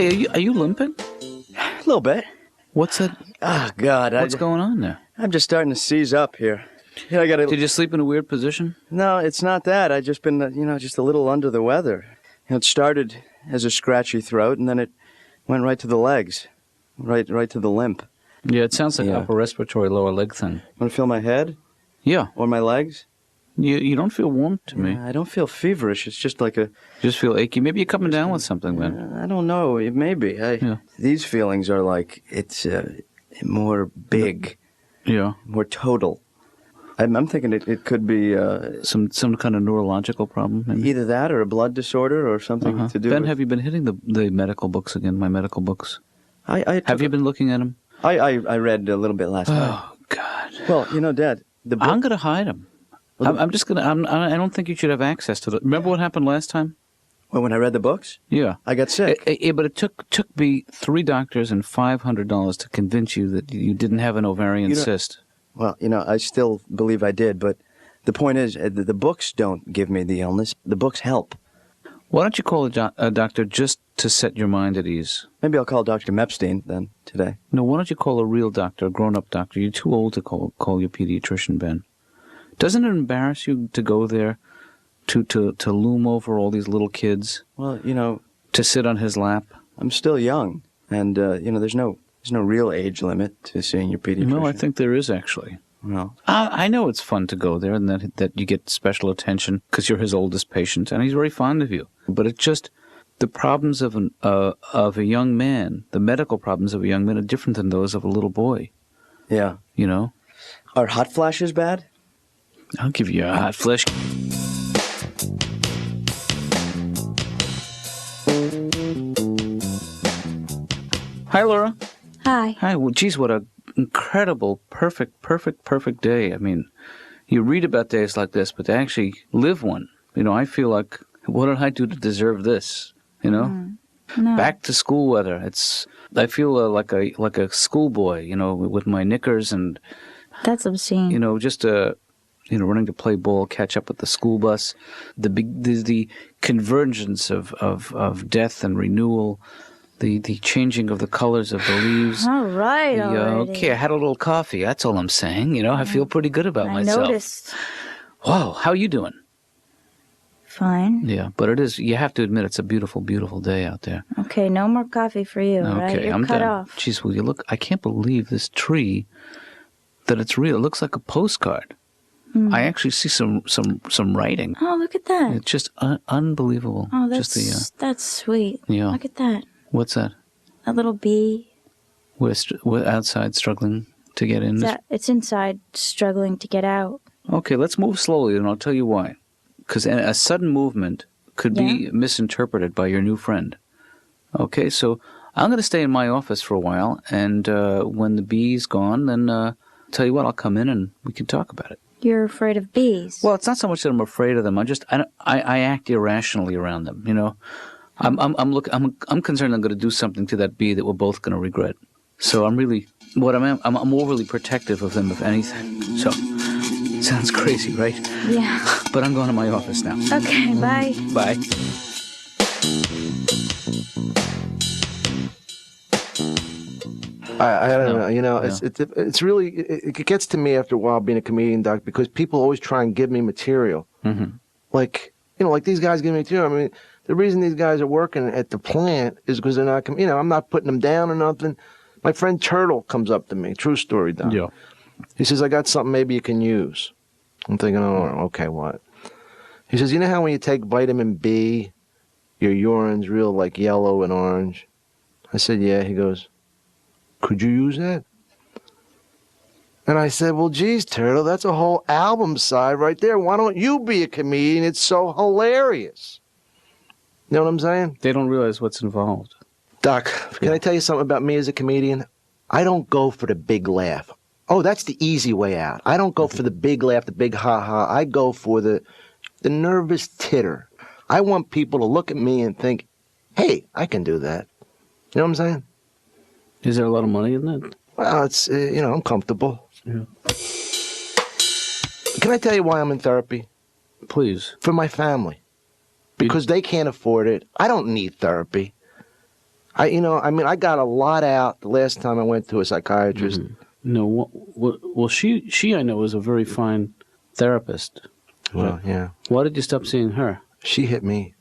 Hey, are you limping? A little bit. What's it? Oh, God. What's going on there? I'm just starting to seize up here. Yeah, I gotta... Did you sleep in a weird position? No, it's not that. I've just been, just a little under the weather. It started as a scratchy throat, and then it went right to the legs. Right to the limp. Yeah, it sounds like upper respiratory lower leg thing. Want to feel my head? Yeah. Or my legs? You don't feel warm to me. I don't feel feverish. It's just like a... Just feel achy. Maybe you're coming down with something, man. I don't know. Maybe. These feelings are like, it's more big. Yeah. More total. I'm thinking it could be... some kind of neurological problem? Maybe? Either that or a blood disorder or something to do Ben, with... have you been hitting the medical books again, my medical books? Have you been looking at them? I read a little bit last night. Oh, God. Well, Dad, the book... I'm going to hide them. I'm just going to... I don't think you should have access to them. Remember what happened last time? Well, when I read the books? Yeah. I got sick. But it took me 3 doctors and $500 to convince you that you didn't have an ovarian cyst. Well, I still believe I did, but the point is, the books don't give me the illness. The books help. Why don't you call a doctor just to set your mind at ease? Maybe I'll call Dr. Mepstein then, today. No, why don't you call a real doctor, a grown-up doctor? You're too old to call your pediatrician, Ben. Doesn't it embarrass you to go there, to loom over all these little kids? Well, to sit on his lap? I'm still young, and, there's no real age limit to seeing your pediatrician. No, I think there is, actually. Well, I know it's fun to go there and that you get special attention because you're his oldest patient, and he's very fond of you. But it's just the problems of a young man, the medical problems of a young man are different than those of a little boy. Yeah. Are hot flashes bad? I'll give you a hot flash. Hi, Laura. Hi. Hi. Well, geez, what an incredible, perfect day. I mean, you read about days like this, but to actually live one, I feel like, what did I do to deserve this? No. Back to school weather. I feel like a schoolboy, with my knickers and... That's obscene. Just running to play ball, catch up with the school bus, the convergence of death and renewal, the changing of the colors of the leaves. All right, already. Okay, I had a little coffee. That's all I'm saying. I feel pretty good about myself. I noticed. Whoa, how are you doing? Fine. Yeah, but it is. You have to admit, it's a beautiful, beautiful day out there. Okay, no more coffee for you. Okay, right? You're I'm cut done. off. Jeez, will you look? I can't believe this tree. That it's real. It looks like a postcard. I actually see some writing. Oh, look at that. It's just unbelievable. Oh, that's sweet. Yeah. Look at that. What's that? A little bee. We're outside struggling to get in. It's inside struggling to get out. Okay, let's move slowly, and I'll tell you why. Because a sudden movement could be misinterpreted by your new friend. Okay, so I'm going to stay in my office for a while, and when the bee's gone, then tell you what, I'll come in and we can talk about it. You're afraid of bees? Well, it's not so much that I'm afraid of them. I act irrationally around them. I'm concerned I'm going to do something to that bee that we're both going to regret. So I'm overly protective of them, if anything. So, sounds crazy, right? Yeah. But I'm going to my office now. Okay, bye. Bye. I don't know. It's really it gets to me after a while being a comedian, Doc, because people always try and give me material. Mm-hmm. Like these guys give me material. I mean, the reason these guys are working at the plant is because they're not. I'm not putting them down or nothing. My friend Turtle comes up to me. True story, Doc. Yeah. He says, "I got something maybe you can use." I'm thinking, "Oh, okay, what?" He says, "You know how when you take vitamin B, your urine's real like yellow and orange?" I said, "Yeah." He goes, "Could you use that?" And I said, "Well, geez, Turtle, that's a whole album side right there. Why don't you be a comedian? It's so hilarious." You know what I'm saying? They don't realize what's involved. Doc, can I tell you something about me as a comedian? I don't go for the big laugh. Oh, that's the easy way out. I don't go for the big laugh, the big ha-ha. I go for the nervous titter. I want people to look at me and think, hey, I can do that. You know what I'm saying? Is there a lot of money in that? Well, it's, I'm comfortable. Yeah. Can I tell you why I'm in therapy? Please. For my family. Because they can't afford it. I don't need therapy. I got a lot out the last time I went to a psychiatrist. No, well, she I know is a very fine therapist. Well, yeah. Why did you stop seeing her? She hit me.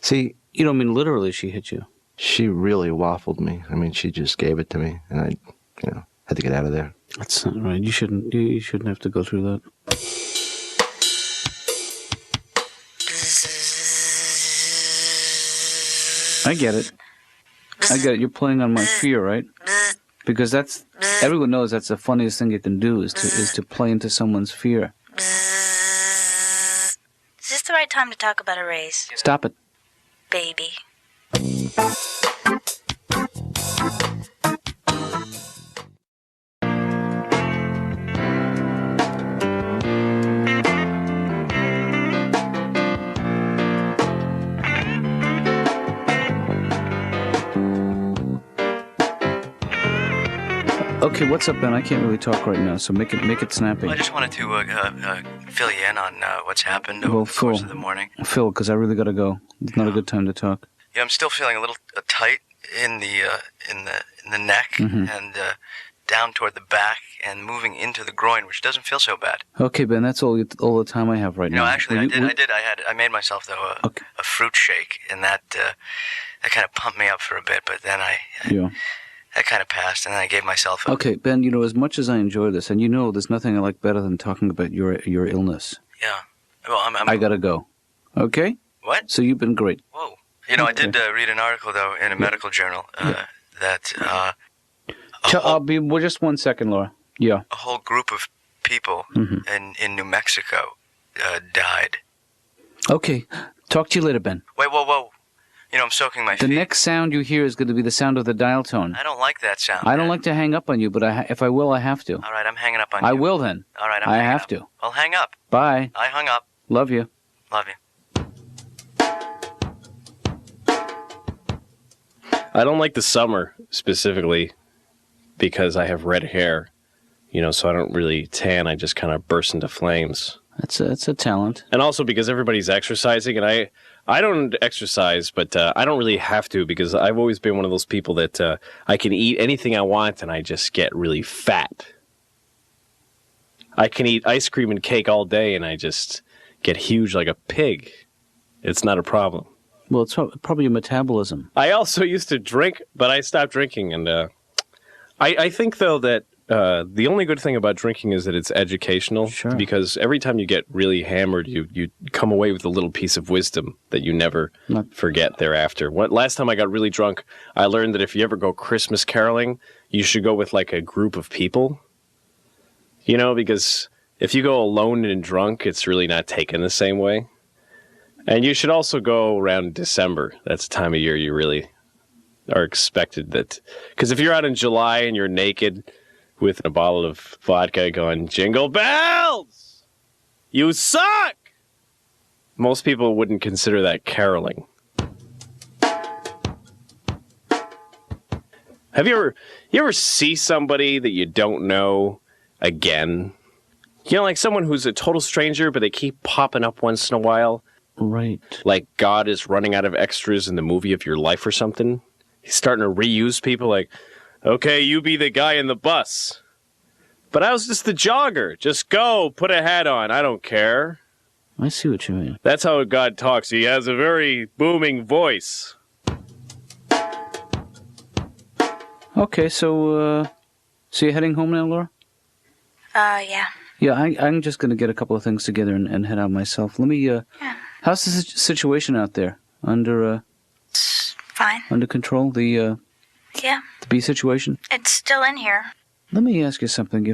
See, You don't mean literally she hit you? she really waffled me. I mean, she just gave it to me, and I, had to get out of there. That's not right. You shouldn't have to go through that. I get it. You're playing on my fear, right? Because everyone knows that's the funniest thing you can do is to play into someone's fear. Is this the right time to talk about a raise? Stop it. Baby. Okay, what's up, Ben? I can't really talk right now, so make it snappy. I just wanted to fill you in on what's happened over the course of the morning. Phil, because I really got to go. It's not a good time to talk. Yeah, I'm still feeling a little tight in the neck and down toward the back and moving into the groin, which doesn't feel so bad. Okay, Ben, that's all the time I have right now. No, actually, I made myself though a fruit shake, and that kind of pumped me up for a bit, but then that kind of passed, and then I gave myself Okay, Ben, as much as I enjoy this, and there's nothing I like better than talking about your illness. Yeah. Well, I gotta go. Okay? What? So you've been great. Whoa. I did read an article, though, in a medical journal that... well, just 1 second, Laura. Yeah. A whole group of people in New Mexico died. Okay. Talk to you later, Ben. Wait, whoa. I'm soaking my feet. The next sound you hear is going to be the sound of the dial tone. I don't like that sound. I don't like to hang up on you, but if I will, I have to. All right, I'm hanging up on you. I will then. All right, I have to. I'll hang up. Bye. I hung up. Love you. Love you. I don't like the summer specifically because I have red hair, so I don't really tan. I just kind of burst into flames. That's a talent. And also because everybody's exercising, and I don't exercise, but I don't really have to because I've always been one of those people that I can eat anything I want and I just get really fat. I can eat ice cream and cake all day and I just get huge like a pig. It's not a problem. Well, it's probably your metabolism. I also used to drink, but I stopped drinking. And I think, though, that the only good thing about drinking is that it's educational. Sure. Because every time you get really hammered, you come away with a little piece of wisdom that you never forget thereafter. Last time I got really drunk, I learned that if you ever go Christmas caroling, you should go with like a group of people. Because if you go alone and drunk, it's really not taken the same way. And you should also go around December. That's the time of year you really are expected that. Because if you're out in July and you're naked with a bottle of vodka going, "Jingle bells! You suck!" Most people wouldn't consider that caroling. Have you ever see somebody that you don't know again? Like someone who's a total stranger, but they keep popping up once in a while. Right. Like God is running out of extras in the movie of your life or something. He's starting to reuse people like, okay, you be the guy in the bus. But I was just the jogger. Just go, put a hat on. I don't care. I see what you mean. That's how God talks. He has a very booming voice. Okay, so you're heading home now, Laura? Yeah. Yeah, I'm just going to get a couple of things together and head out myself. Let me, how's the situation out there? It's fine. Under control? The bee situation? It's still in here. Let me ask you something.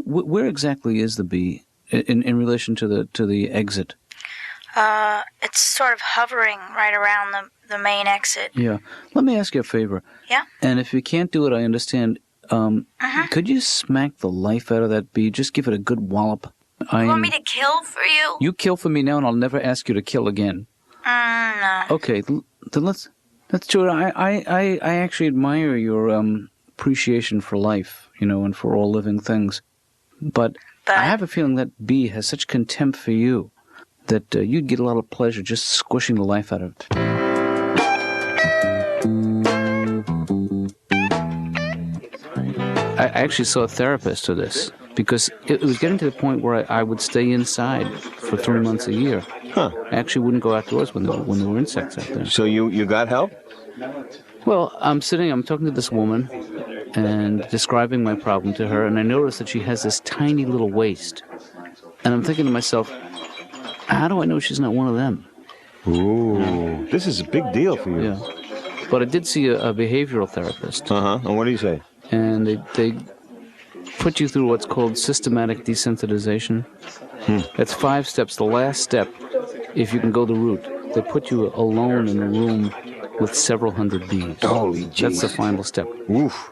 Where exactly is the bee in relation to the exit? It's sort of hovering right around the main exit. Yeah. Let me ask you a favor. Yeah? And if you can't do it, I understand. Could you smack the life out of that bee? Just give it a good wallop. You want me to kill for you? You kill for me now, and I'll never ask you to kill again. No. Okay, then let's do it. I actually admire your appreciation for life, and for all living things. But I have a feeling that bee has such contempt for you that you'd get a lot of pleasure just squishing the life out of it. I actually saw a therapist for this because it was getting to the point where I would stay inside for 3 months a year. Huh. I actually wouldn't go outdoors when there were insects out there. So you got help? Well, I'm talking to this woman and describing my problem to her, and I noticed that she has this tiny little waist. And I'm thinking to myself, how do I know she's not one of them? Ooh, this is a big deal for you. Yeah. But I did see a behavioral therapist. Uh-huh. And what do you say? And they put you through what's called systematic desensitization. That's 5 steps. The last step, if you can go the route, they put you alone in a room with several hundred bees. Holy jeez. That's the final step. Oof.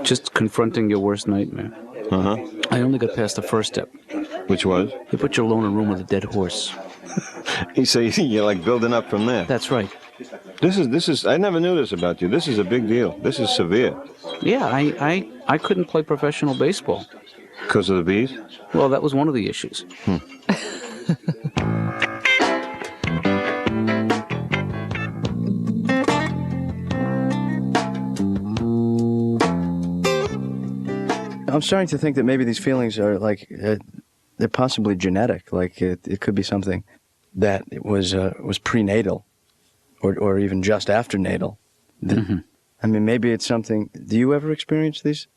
Just confronting your worst nightmare. Uh-huh. I only got past the first step. Which was? They put you alone in a room with a dead horse. So you're like building up from there. That's right. This is. I never knew this about you. This is a big deal. This is severe. Yeah, I couldn't play professional baseball. Because of the bees? Well, that was one of the issues. I'm starting to think that maybe these feelings are like they're possibly genetic. Like it could be something that it was prenatal, or even just after natal. I mean, maybe it's something. Do you ever experience these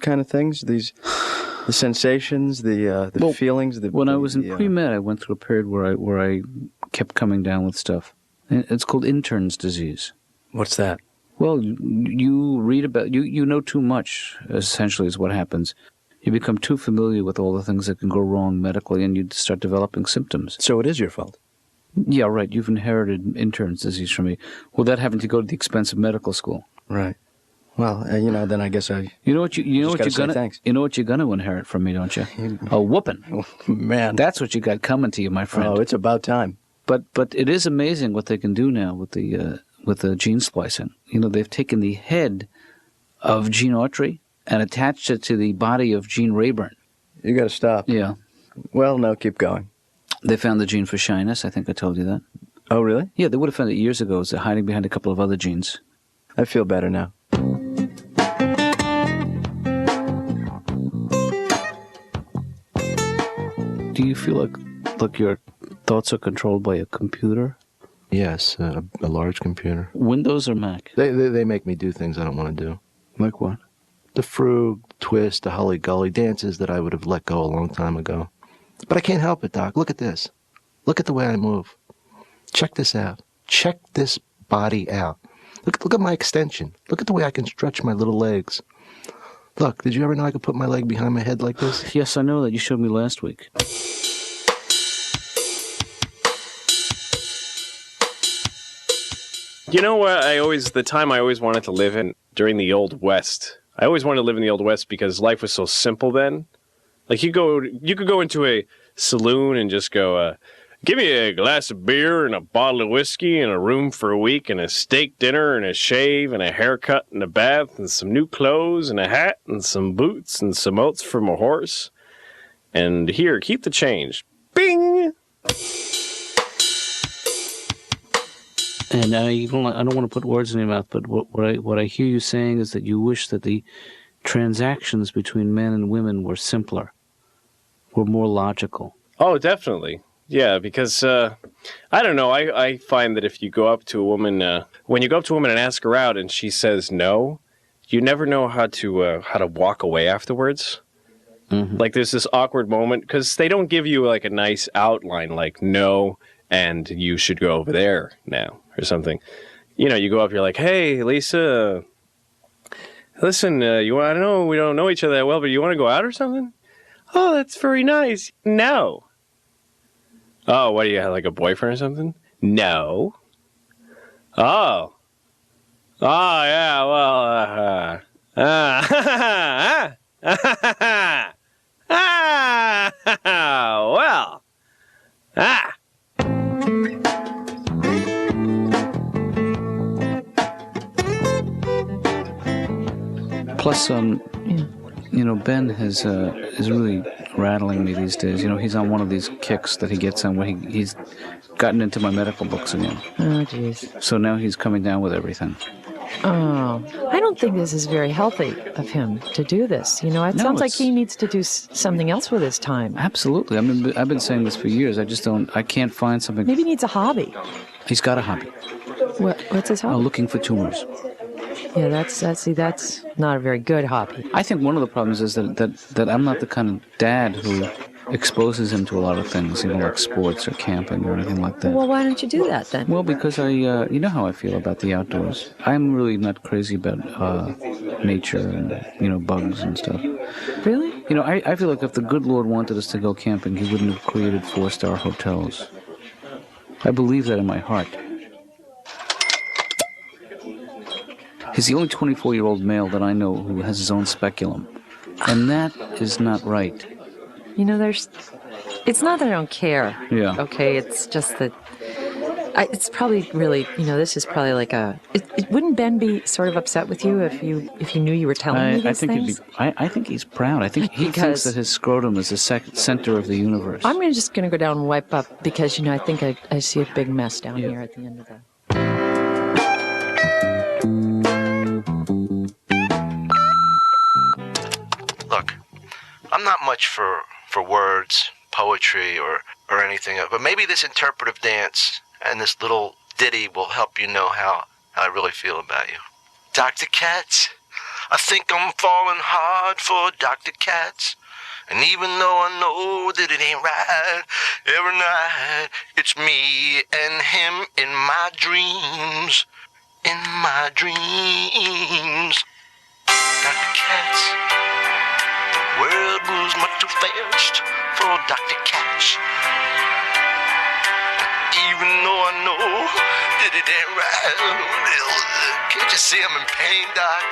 kind of things? The sensations, the feelings. When I was in pre-med, I went through a period where I kept coming down with stuff. It's called intern's disease. What's that? Well, you read about, you know too much, essentially, is what happens. You become too familiar with all the things that can go wrong medically, and you start developing symptoms. So it is your fault. Yeah, right. You've inherited intern's disease from me. Without having to go to the expensive medical school. Right. Well, then I guess I. You know what you're gonna. Thanks. You know what you're gonna inherit from me, don't you? A whooping. Oh, man, that's what you got coming to you, my friend. Oh, it's about time. But it is amazing what they can do now with the gene splicing. You know, they've taken the head of Gene Autry and attached it to the body of Gene Rayburn. You got to stop. Yeah. Well, no, keep going. They found the gene for shyness. I think I told you that. Oh, really? Yeah, they would have found it years ago. It's hiding behind a couple of other genes. I feel better now. Do you feel like your thoughts are controlled by a computer? Yes, a large computer. Windows or Mac? They make me do things I don't want to do. Like what? The frug, twist, the hully-gully dances that I would have let go a long time ago. But I can't help it, Doc. Look at this. Look at the way I move. Check this out. Check this body out. Look at my extension. Look at the way I can stretch my little legs. Look, did you ever know I could put my leg behind my head like this? Yes, I know that. You showed me last week. You know what? The time I always wanted to live in during the Old West. I always wanted to live in the Old West because life was so simple then. Like you could go into a saloon and just go, give me a glass of beer and a bottle of whiskey and a room for a week and a steak dinner and a shave and a haircut and a bath and some new clothes and a hat and some boots and some oats from a horse. And here, keep the change. Bing! And I don't want to put words in your mouth, but what I hear you saying is that you wish that the transactions between men and women were simpler, were more logical. Oh, definitely. Yeah, because, I don't know, I find that if you go up to a woman, when you go up to a woman and ask her out and she says no, you never know how to walk away afterwards. Mm-hmm. Like there's this awkward moment, because they don't give you like a nice outline like no, and you should go over there now or something. You know, you go up, you're like, hey, Lisa, listen, I know we don't know each other that well, but you want to go out or something? Oh, that's very nice. No. Oh, what do you have, like a boyfriend or something? No. Oh. Oh, yeah, well, well, Plus, you know, Ben is really rattling me these days. You know, he's on one of these kicks that he gets on where he's gotten into my medical books again. Oh, jeez. So now he's coming down with everything. Oh, I don't don't think this is very healthy of him to do this. It No, sounds like it's- he needs to do something else with his time. Absolutely. I mean, I've been saying this for years. I can't find something. Maybe he needs a hobby. He's got a hobby. What's his hobby? Looking for tumors. Yeah, that's not a very good hobby. I think one of the problems is that I'm not the kind of dad who exposes him to a lot of things, like sports or camping or anything like that. Well, why don't you do that then? Well, because you know how I feel about the outdoors. I'm really not crazy about nature and, bugs and stuff. Really? I feel like if the good Lord wanted us to go camping, he wouldn't have created 4-star hotels. I believe that in my heart. He's the only 24-year-old male that I know who has his own speculum. And that is not right. It's not that I don't care. Yeah. Okay, it's just that it's probably really, this is probably like wouldn't Ben be sort of upset with you if you knew you were telling me these things? I think he's proud. I think he thinks that his scrotum is the center of the universe. I'm just going to go down and wipe up because, I think I see a big mess down here at the end of the... Look, I'm not much for words, poetry, or anything, but maybe this interpretive dance and this little ditty will help you know how I really feel about you. Dr. KATZ, I think I'm falling hard for Dr. KATZ. And even though I know that it ain't right, every night it's me and him in my dreams. In my dreams. Dr. KATZ, the world moves much too fast for Dr. KATZ. Even though I know that it ain't right, can't you see I'm in pain, Doc?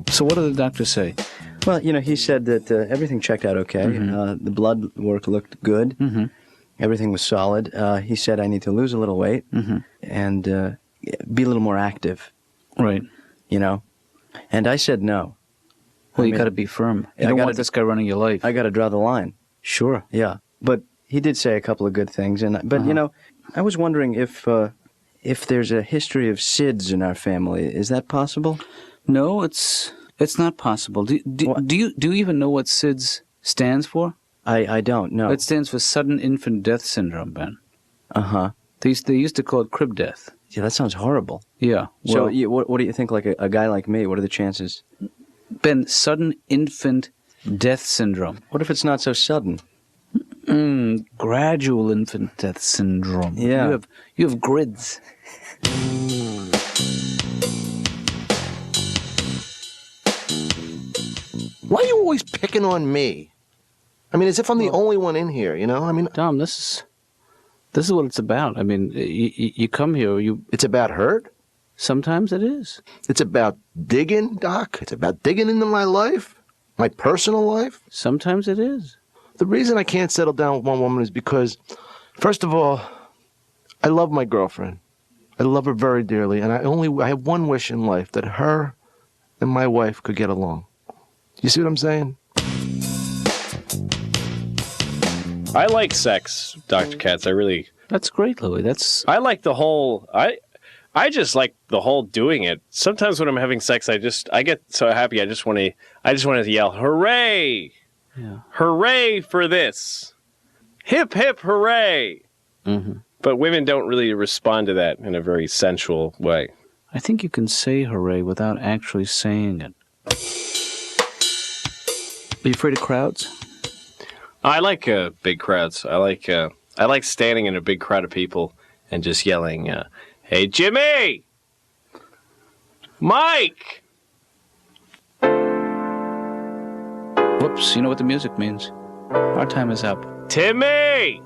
So what did the doctor say? Well, he said that everything checked out okay. Mm-hmm. The blood work looked good. Mm-hmm. Everything was solid. He said I need to lose a little weight and be a little more active. Right. And I said no. Well, you got to be firm. You don't want this guy running your life. I got to draw the line. Sure. Yeah. But he did say a couple of good things. But I was wondering if there's a history of SIDS in our family. Is that possible? No, it's not possible. Do you even know what SIDS stands for? I don't know. It stands for Sudden Infant Death Syndrome, Ben. Uh-huh. They used to call it crib death. Yeah, that sounds horrible. Yeah. Well, so what do you think, like a guy like me, what are the chances? Ben, Sudden Infant Death Syndrome. What if it's not so sudden? Gradual infant death syndrome. Yeah. You have grids. Why are you always picking on me? I mean, as if I'm the only one in here, I mean, Tom, this is what it's about. I mean, you come here, it's about hurt. sometimes it is. It's about digging, Doc. It's about digging into my life, my personal life. Sometimes it is. The reason I can't settle down with one woman is because, first of all, I love my girlfriend. I love her very dearly, and I have one wish in life, that her and my wife could get along. You see what I'm saying? I like sex, Dr. KATZ. That's great, Louis. I like the whole. I just like the whole doing it. Sometimes when I'm having sex, I get so happy. I just want to yell, "Hooray! Yeah. Hooray for this! Hip hip hooray!" Mm-hmm. But women don't really respond to that in a very sensual way. I think you can say hooray without actually saying it. Are you afraid of crowds? I like big crowds. I like standing in a big crowd of people and just yelling, "Hey, Jimmy! Mike!" Whoops, you know what the music means. Our time is up. Timmy!